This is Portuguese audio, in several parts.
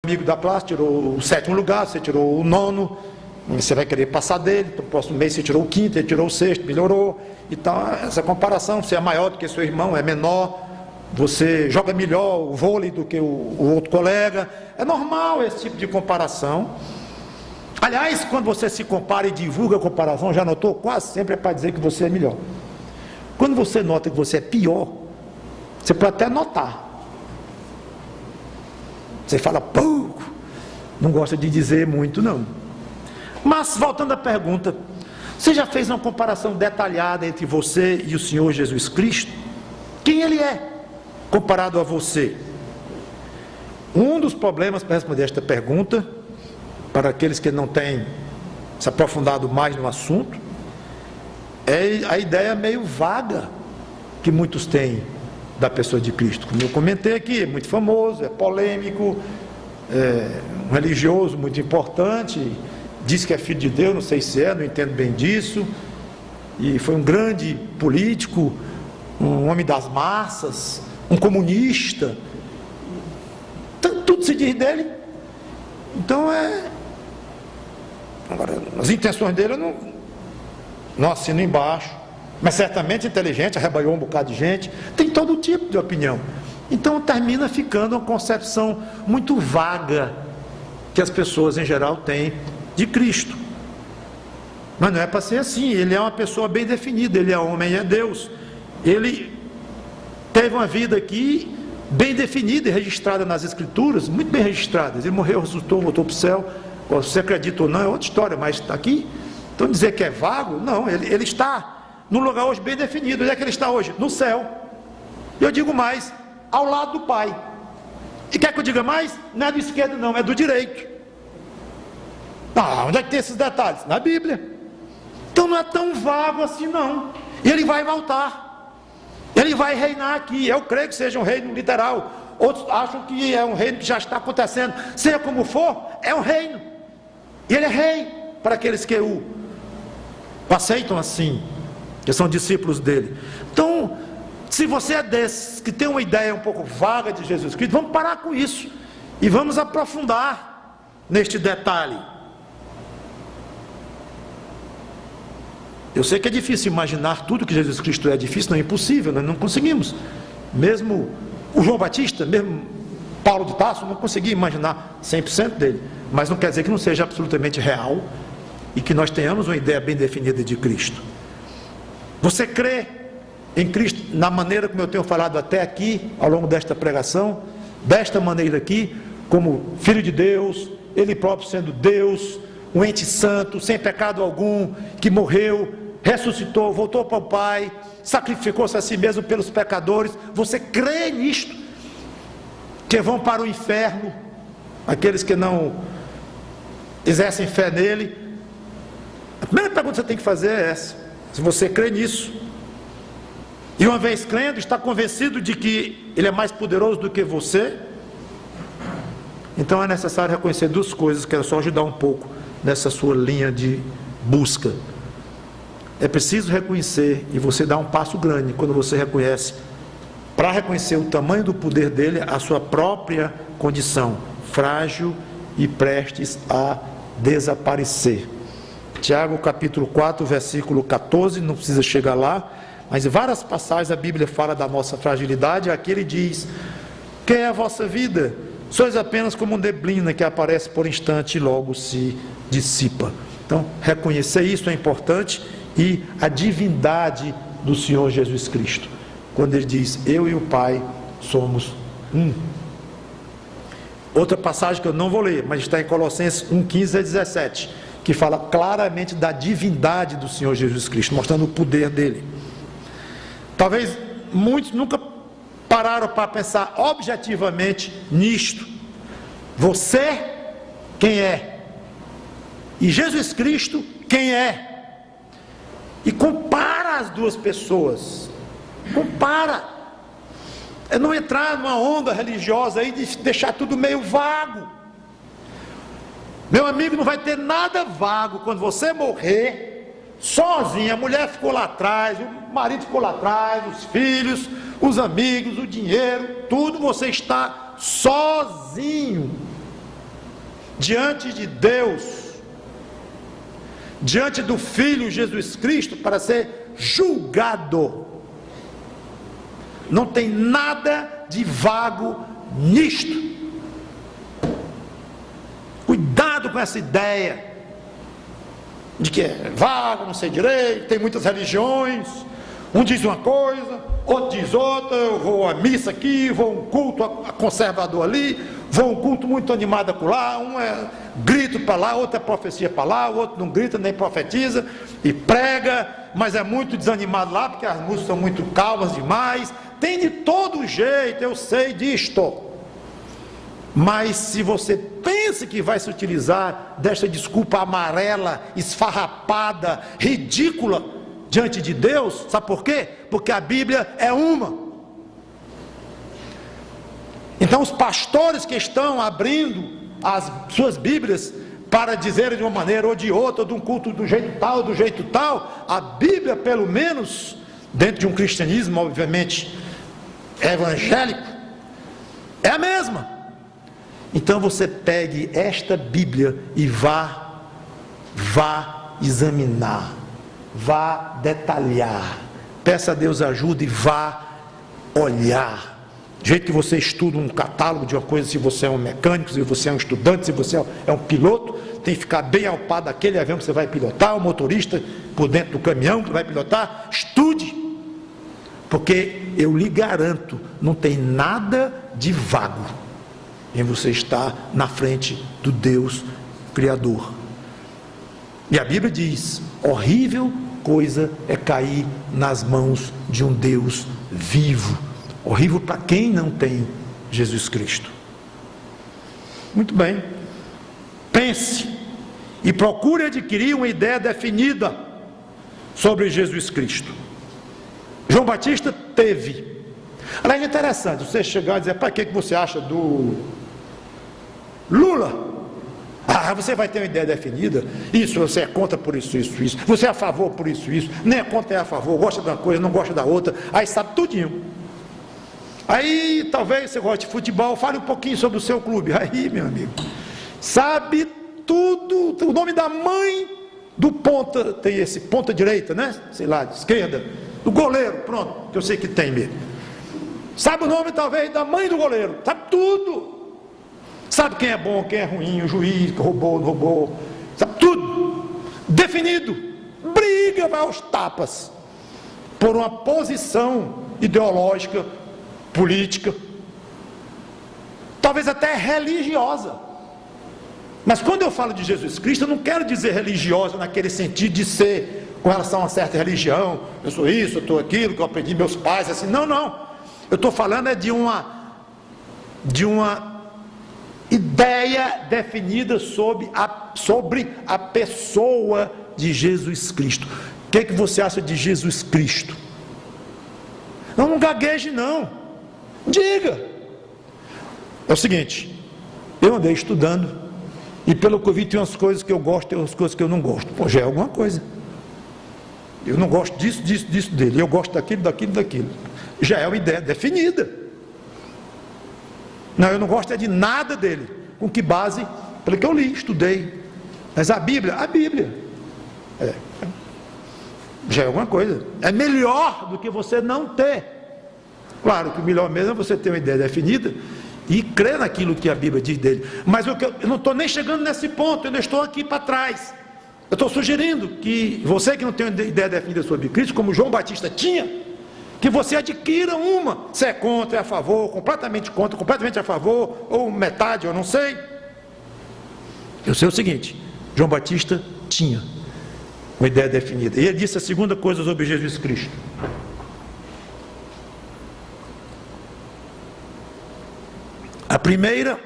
amigo da classe tirou o 7º lugar, você tirou o 9º, você vai querer passar dele, no próximo mês você tirou o 5º, ele tirou o 6º, melhorou. Então, essa comparação, você é maior do que seu irmão, é menor, você joga melhor o vôlei do que o outro colega, é normal esse tipo de comparação. Aliás, quando você se compara e divulga a comparação, já notou? Quase sempre é para dizer que você é melhor. Quando você nota que você é pior, você pode até notar. Você fala pouco, não gosta de dizer muito não. Mas, voltando à pergunta, você já fez uma comparação detalhada entre você e o Senhor Jesus Cristo? Quem Ele é comparado a você? Um dos problemas para responder esta pergunta, para aqueles que não têm se aprofundado mais no assunto, é a ideia meio vaga que muitos têm da pessoa de Cristo. Como eu comentei aqui, é muito famoso, é polêmico, é um religioso muito importante, diz que é filho de Deus, não sei se é, não entendo bem disso, e foi um grande político, um homem das massas, um comunista, tudo se diz dele. Então agora, as intenções dele eu não assino embaixo, mas certamente inteligente, arrebanhou um bocado de gente, tem todo tipo de opinião. Então termina ficando uma concepção muito vaga que as pessoas em geral têm de Cristo. Mas não é para ser assim. Ele é uma pessoa bem definida, ele é homem e é Deus. Ele teve uma vida aqui bem definida e registrada nas Escrituras, muito bem registradas. Ele morreu, ressuscitou, voltou para o céu. Se você acredita ou não é outra história, mas está aqui. Então dizer que é vago, não, ele está num lugar hoje bem definido. Onde é que ele está hoje? No céu. Eu digo mais, ao lado do Pai. E quer que eu diga mais? Não é do esquerdo não, é do direito. Onde é que tem esses detalhes? Na Bíblia. Então não é tão vago assim não. E ele vai voltar. Ele vai reinar aqui. Eu creio que seja um reino literal. Outros acham que é um reino que já está acontecendo. Seja como for, é um reino. E ele é rei para aqueles que o aceitam assim, que são discípulos dele. Então, se você é desses que tem uma ideia um pouco vaga de Jesus Cristo, vamos parar com isso e vamos aprofundar neste detalhe. Eu sei que é difícil imaginar tudo que Jesus Cristo é difícil, não é impossível, nós não conseguimos. Mesmo o João Batista, mesmo Paulo de Tarso, não conseguia imaginar 100% dele, mas não quer dizer que não seja absolutamente real e que nós tenhamos uma ideia bem definida de Cristo. Você crê em Cristo na maneira como eu tenho falado até aqui, ao longo desta pregação, desta maneira aqui, como Filho de Deus, Ele próprio sendo Deus, um ente santo, sem pecado algum, que morreu, ressuscitou, voltou para o Pai, sacrificou-se a si mesmo pelos pecadores? Você crê nisto? Que vão para o inferno, aqueles que não exercem fé nele? A primeira pergunta que você tem que fazer é essa: se você crê nisso, e uma vez crendo, está convencido de que ele é mais poderoso do que você, então é necessário reconhecer duas coisas. Quero só ajudar um pouco nessa sua linha de busca. É preciso reconhecer, e você dá um passo grande quando você reconhece, para reconhecer o tamanho do poder dele, a sua própria condição, frágil e prestes a desaparecer. Tiago capítulo 4, versículo 14, não precisa chegar lá, mas em várias passagens a Bíblia fala da nossa fragilidade. Aqui ele diz: quem é a vossa vida? Sois apenas como neblina que aparece por instante e logo se dissipa. Então, reconhecer isso é importante, e a divindade do Senhor Jesus Cristo, quando ele diz: eu e o Pai somos um. Outra passagem que eu não vou ler, mas está em Colossenses 1, 15 a 17, que fala claramente da divindade do Senhor Jesus Cristo, mostrando o poder dele. Talvez muitos nunca pararam para pensar objetivamente nisto. Você, quem é? E Jesus Cristo, quem é? E compara as duas pessoas. Compara. É não entrar numa onda religiosa aí de deixar tudo meio vago. Meu amigo, não vai ter nada vago quando você morrer sozinho. A mulher ficou lá atrás, o marido ficou lá atrás, os filhos, os amigos, o dinheiro, tudo. Você está sozinho. diante de Deus, diante do Filho Jesus Cristo, para ser julgado. Não tem nada de vago nisto. Cuidado com essa ideia de que é vago, não sei direito, tem muitas religiões, um diz uma coisa, outro diz outra. Eu vou à missa aqui, vou a um culto conservador ali, vou a um culto muito animado acolá, um é grito para lá, outro é profecia para lá, o outro não grita nem profetiza e prega, mas é muito desanimado lá, porque as músicas são muito calmas demais. Tem de todo jeito, eu sei disto. Mas se você pensa que vai se utilizar desta desculpa amarela, esfarrapada, ridícula diante de Deus, sabe por quê? Porque a Bíblia é uma. Então os pastores que estão abrindo as suas Bíblias para dizerem de uma maneira ou de outra, de um culto do jeito tal, a Bíblia, pelo menos dentro de um cristianismo obviamente evangélico, é a mesma. Então você pegue esta Bíblia e vá examinar, vá detalhar, peça a Deus ajuda e vá olhar. Do jeito que você estuda um catálogo de uma coisa, se você é um mecânico, se você é um estudante, se você é um piloto, tem que ficar bem ao par daquele avião que você vai pilotar, o motorista por dentro do caminhão que vai pilotar. Estude, porque eu lhe garanto, não tem nada de vago em você estar na frente do Deus Criador. E a Bíblia diz: horrível coisa é cair nas mãos de um Deus vivo. Horrível para quem não tem Jesus Cristo. Muito bem, pense e procure adquirir uma ideia definida sobre Jesus Cristo. João Batista teve. Aliás, é interessante você chegar e dizer: para que você acha do Lula? Ah, você vai ter uma ideia definida. Isso, você é contra por isso. Você é a favor por isso. Nem é contra, é a favor. Gosta de uma coisa, não gosta da outra. Aí sabe tudinho. Aí talvez você goste de futebol, fale um pouquinho sobre o seu clube. Aí, meu amigo, sabe tudo. O nome da mãe do ponta, tem esse ponta direita, né? Sei lá, de esquerda. Do goleiro, pronto, que eu sei que tem mesmo. Sabe o nome talvez da mãe do goleiro. Sabe tudo. Sabe quem é bom, quem é ruim, o juiz, que roubou, não roubou. Sabe tudo. Definido. Briga, vai aos tapas. Por uma posição ideológica, política, talvez até religiosa. Mas quando eu falo de Jesus Cristo, eu não quero dizer religiosa naquele sentido de ser com relação a uma certa religião. Eu sou isso, eu estou aquilo, que eu aprendi meus pais, assim. Não. Eu estou falando é de uma ideia definida sobre a pessoa de Jesus Cristo. O que você acha de Jesus Cristo? Não gagueje não. Diga. É o seguinte: eu andei estudando e pelo que eu vi tem umas coisas que eu gosto e umas coisas que eu não gosto. Pô, já é alguma coisa. Eu não gosto disso dele, eu gosto daquilo. Já é uma ideia definida. Não, eu não gosto de nada dele. Com que base? Pelo que eu li, estudei. Mas a Bíblia já é alguma coisa. É melhor do que você não ter. Claro que o melhor mesmo é você ter uma ideia definida e crer naquilo que a Bíblia diz dele. Mas eu não estou nem chegando nesse ponto, eu não estou aqui para trás. Eu estou sugerindo que você que não tem uma ideia definida sobre Cristo, como João Batista tinha, que você adquira uma. Se é contra, é a favor, completamente contra, completamente a favor, ou metade, eu não sei. Eu sei o seguinte: João Batista tinha uma ideia definida. E ele disse a segunda coisa sobre Jesus Cristo. A primeira,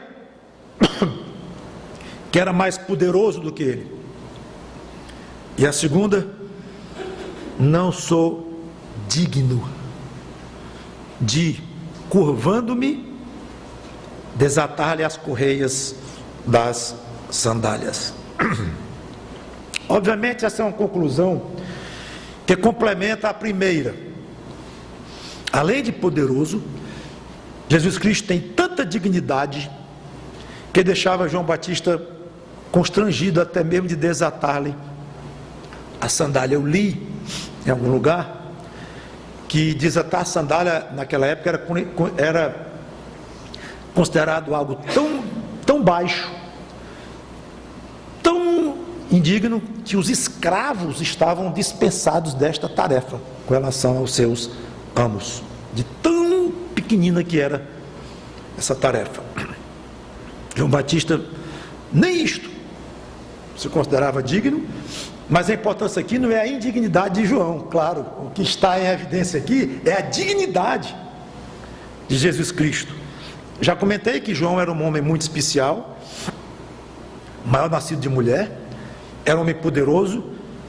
que era mais poderoso do que ele. E a segunda, não sou digno de, curvando-me, desatar-lhe as correias das sandálias. Obviamente essa é uma conclusão que complementa a primeira. Além de poderoso, Jesus Cristo tem tanta dignidade que deixava João Batista constrangido até mesmo de desatar-lhe a sandália. Eu li em algum lugar que desatar a sandália naquela época era considerado algo tão baixo, tão indigno, que os escravos estavam dispensados desta tarefa com relação aos seus amos, de tão pequenina que era essa tarefa. João Batista nem isto se considerava digno, mas a importância aqui não é a indignidade de João, claro, o que está em evidência aqui é a dignidade de Jesus Cristo. Já comentei que João era um homem muito especial, maior nascido de mulher, era um homem poderoso,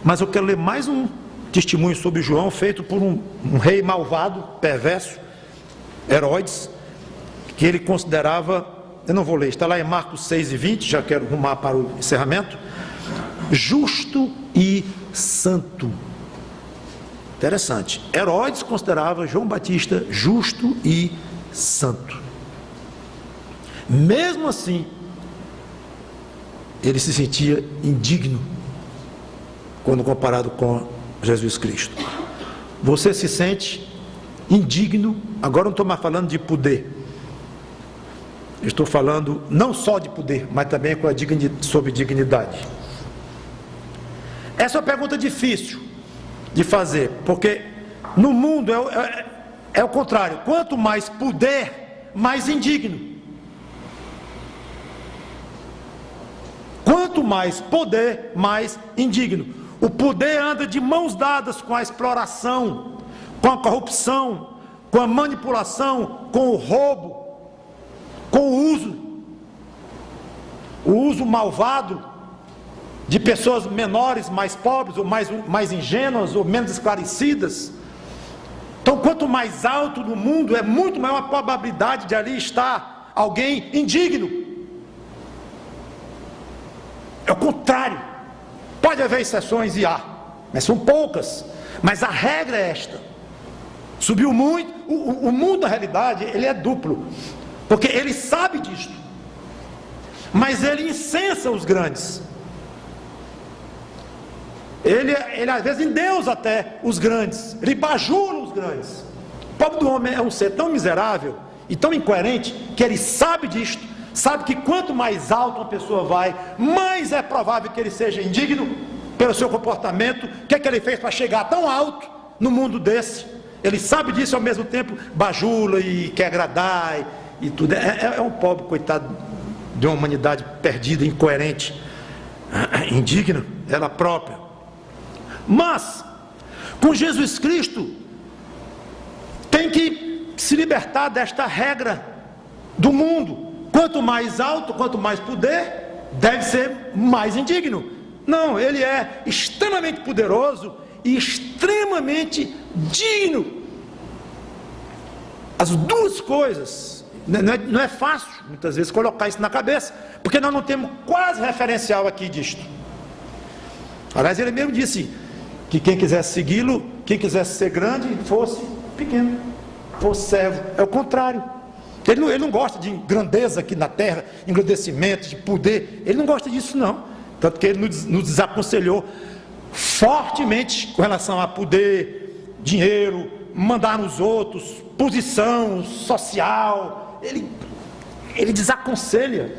mas eu quero ler mais um testemunho sobre João, feito por um rei malvado, perverso, Herodes, que ele considerava, eu não vou ler, está lá em Marcos 6:20, já quero rumar para o encerramento, justo e santo. Interessante, Herodes considerava João Batista justo e santo. Mesmo assim, ele se sentia indigno quando comparado com Jesus Cristo. Você se sente indigno? Agora não estou mais falando de poder, eu estou falando não só de poder, mas também sobre dignidade. Essa é uma pergunta difícil de fazer, porque no mundo é o contrário. Quanto mais poder, mais indigno. Quanto mais poder, mais indigno. O poder anda de mãos dadas com a exploração, com a corrupção, com a manipulação, com o roubo, com o uso malvado de pessoas menores, mais pobres, ou mais ingênuas, ou menos esclarecidas. Então, quanto mais alto no mundo, é muito maior a probabilidade de ali estar alguém indigno. É o contrário. Pode haver exceções e há, mas são poucas. Mas a regra é esta. Subiu muito. O mundo, na realidade, ele é duplo, porque ele sabe disto, mas ele incensa os grandes. Ele às vezes endeusa até os grandes, ele bajula os grandes. O pobre do homem é um ser tão miserável e tão incoerente que ele sabe disto, sabe que quanto mais alto uma pessoa vai, mais é provável que ele seja indigno pelo seu comportamento. O que é que ele fez para chegar tão alto no mundo desse? Ele sabe disso, ao mesmo tempo bajula e quer agradar e tudo. É um pobre coitado de uma humanidade perdida, incoerente, indigna, ela própria. Mas com Jesus Cristo tem que se libertar desta regra do mundo. Quanto mais alto, quanto mais poder, deve ser mais indigno. Não, ele é extremamente poderoso e extremamente digno. As duas coisas. Não é fácil muitas vezes colocar isso na cabeça, porque nós não temos quase referencial aqui disto. Aliás, ele mesmo disse que quem quisesse segui-lo, quem quisesse ser grande, fosse pequeno, fosse servo. É o contrário. Ele não gosta de grandeza aqui na terra, engrandecimento, de poder. Ele não gosta disso, não. Tanto que ele nos desaconselhou fortemente com relação a poder, dinheiro, mandar nos outros, posição social. Ele desaconselha.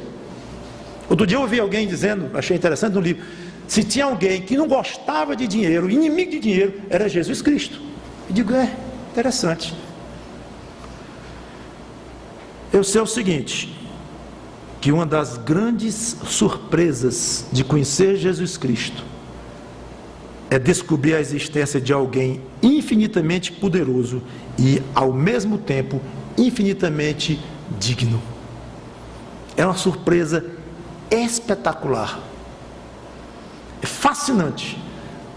Outro dia eu ouvi alguém dizendo, achei interessante no livro, se tinha alguém que não gostava de dinheiro, inimigo de dinheiro, era Jesus Cristo. Eu digo, interessante. Eu sei o seguinte, que uma das grandes surpresas de conhecer Jesus Cristo é descobrir a existência de alguém infinitamente poderoso e, ao mesmo tempo, infinitamente digno. É uma surpresa espetacular. É fascinante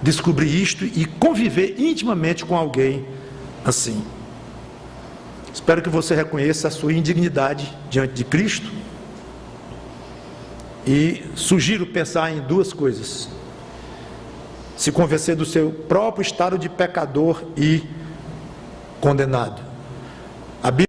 descobrir isto e conviver intimamente com alguém assim. Espero que você reconheça a sua indignidade diante de Cristo e sugiro pensar em duas coisas: se convencer do seu próprio estado de pecador e condenado. A Bíblia